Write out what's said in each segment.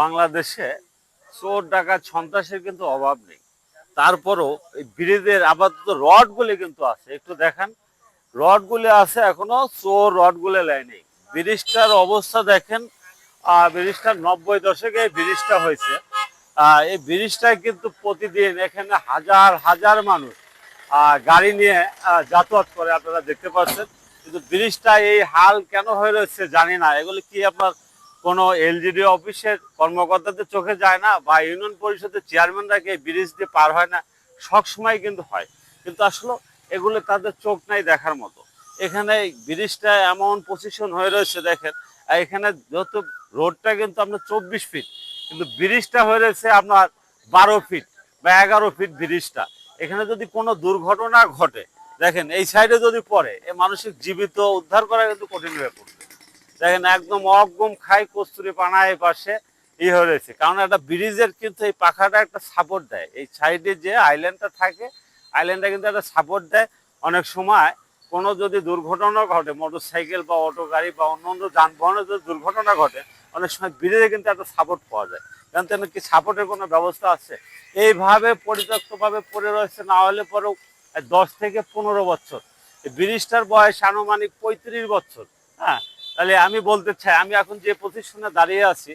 বাংলাদেশে চোর ডাকাত সন্ত্রাসের কিন্তু অভাব নেই। তারপরও এই ব্রিজের আপাতত রডগুলি কিন্তু আছে, একটু দেখান। রডগুলি আছে এখনো, চোর রডগুলি নেই। ব্রিজটার অবস্থা দেখেন। ব্রিজটা 90 দশকে এই ব্রিজটা হয়েছে। এই ব্রিজটায় কিন্তু প্রতিদিন এখানে হাজার হাজার মানুষ গাড়ি নিয়ে যাতায়াত করে, আপনারা দেখতে পাচ্ছেন। কিন্তু ব্রিজটা এই হাল কেন হয়ে রয়েছে জানি না। এগুলি কি আপনার কোনো এলজিডি অফিসের কর্মকর্তাদের চোখে যায় না, বা ইউনিয়ন পরিষদের চেয়ারম্যানরা কি এই ব্রিজ দিয়ে পার হয় না? সব সময় কিন্তু হয়, কিন্তু আসলে এগুলো তাদের চোখ নাই দেখার মতো। এখানে ব্রিজটা এমন পজিশন হয়ে রয়েছে দেখেন। এখানে যত রোডটা কিন্তু আপনার 24 ফিট, কিন্তু ব্রিজটা হয়ে রয়েছে আপনার 12 ফিট বা 11 ফিট ব্রিজটা। এখানে যদি কোনো দুর্ঘটনা ঘটে, দেখেন এই সাইডে যদি পড়ে, এ মানসিক জীবিত উদ্ধার করা কিন্তু কঠিন হয়ে পড়বে। দেখেন একদম অগম খাই কস্তুরি পানা এই পাশে হয়ে রয়েছে। কারণ একটা ব্রিজের কিন্তু এই পাখাটা একটা সাপোর্ট দেয়, এই সাইডে যে আইল্যান্ডটা থাকে, আইল্যান্ডটা কিন্তু একটা সাপোর্ট দেয়। অনেক সময় কোনো যদি দুর্ঘটনা ঘটে, মোটর সাইকেল বা অটো গাড়ি বা অন্য অন্য যানবাহনের যদি দুর্ঘটনা ঘটে, অনেক সময় ব্রিজে কিন্তু একটা সাপোর্ট পাওয়া যায়। কারণ তেমন কি সাপোর্টের কোনো ব্যবস্থা আছে? এইভাবে পরিত্যক্তভাবে পড়ে রয়েছে, না হলে পরেও 10 থেকে 15 বছর। এই ব্রিজটার বয়স আনুমানিক 35 বছর। হ্যাঁ, তাহলে আমি বলতে চাই, আমি এখন যে পজিশনে দাঁড়িয়ে আছি,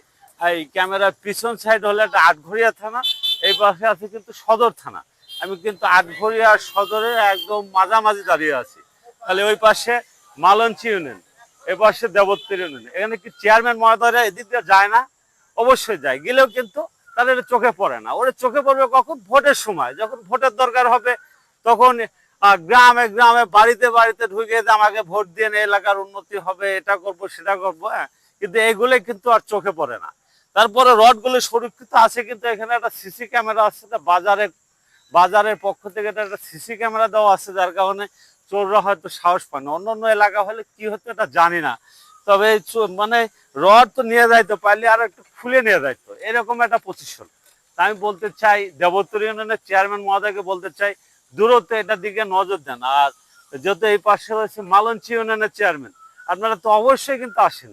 এই ক্যামেরার পিছন সাইড হলে একটা আটঘরিয়া থানা, এই পাশে আছে কিন্তু সদর থানা। আমি কিন্তু আটঘরিয়া সদরের একদম মাঝামাঝি দাঁড়িয়ে আছি। তাহলে ওই পাশে মালঞ্চি ইউনিয়ন, এ পাশে দেবত্তর ইউনিয়ন। এখানে কি চেয়ারম্যান মহোদয়রা এদিক দিয়ে যায় না? অবশ্যই যায়, গেলেও কিন্তু তাদের চোখে পড়ে না। ওরা চোখে পড়বে কখন? ভোটের সময়, যখন ভোটের দরকার হবে তখন গ্রামে গ্রামে বাড়িতে বাড়িতে ঢুকে আমাকে ভোট দিয়ে এলাকার উন্নতি হবে, এটা করব সেটা করবো। হ্যাঁ, কিন্তু এইগুলো কিন্তু আর চোখে পড়ে না। তারপরে রডগুলো সুরক্ষিত আছে, কিন্তু এখানে একটা সিসি ক্যামেরা আছে, বাজারের পক্ষ থেকে একটা সিসি ক্যামেরা দেওয়া আছে, যার কারণে চোররা হয়তো সাহস পায় না। অন্য অন্য এলাকা হলে কি হতো এটা জানি না, তবে মানে রড তো নিয়ে যাইতো, পারলে আর একটু খুলে নিয়ে যাইতো, এরকম একটা পজিশন। আমি বলতে চাই দেবত্তর ইউনিয়নের চেয়ারম্যান মহোদয়কে বলতে চাই, দূরত্ব এটার দিকে নজর দেন। আর যেহেতু এই পাশে রয়েছে মালঞ্চি ইউনিয়নের চেয়ারম্যান, আপনারা তো অবশ্যই কিন্তু আসেন।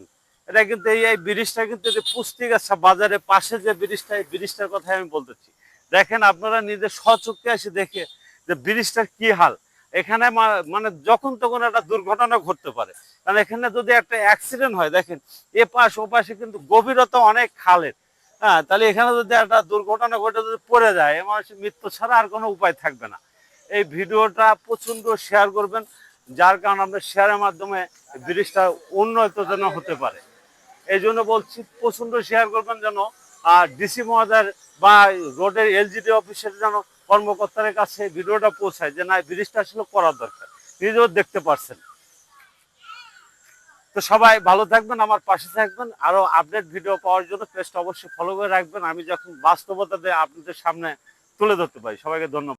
এটা কিন্তু এই ব্রিজটা কিন্তু পুস্তিগাছা বাজারের পাশে যে ব্রিজটা, এই ব্রিজটার কথাই আমি বলতেছি। দেখেন আপনারা নিজের স্বচক্ষে এসে দেখে যে ব্রিজটার কি হাল। এখানে মানে যখন তখন একটা দুর্ঘটনা ঘটতে পারে। কারণ এখানে যদি একটা অ্যাক্সিডেন্ট হয়, দেখেন এ পাশ ও পাশে কিন্তু গভীরতা অনেক খালের। হ্যাঁ, তাহলে এখানে যদি একটা দুর্ঘটনা ঘটে যদি পড়ে যায়, এ মানুষের মৃত্যু ছাড়া আর কোনো উপায় থাকবে না। এই ভিডিওটা প্রচণ্ড শেয়ার করবেন, যার কারণে আমরা শেয়ারের মাধ্যমে ব্রিজটা উন্নত যেন হতে পারে। এই জন্য বলছি প্রচণ্ড শেয়ার করবেন, যেন ডিসি মহোদয়ের বা রোডের এলজিডি অফিসের যেন কর্মকর্তাদের কাছে ভিডিওটা পৌঁছায়, যে না ব্রিজটা আসলে করার দরকার। নিজেও দেখতে পারছেন। তো সবাই ভালো থাকবেন, আমার পাশে থাকবেন। আরো আপডেট ভিডিও পাওয়ার জন্য পেজটা অবশ্যই ফলো করে রাখবেন। আমি যখন বাস্তবতা আপনাদের সামনে তুলে ধরতে পারি। সবাইকে ধন্যবাদ।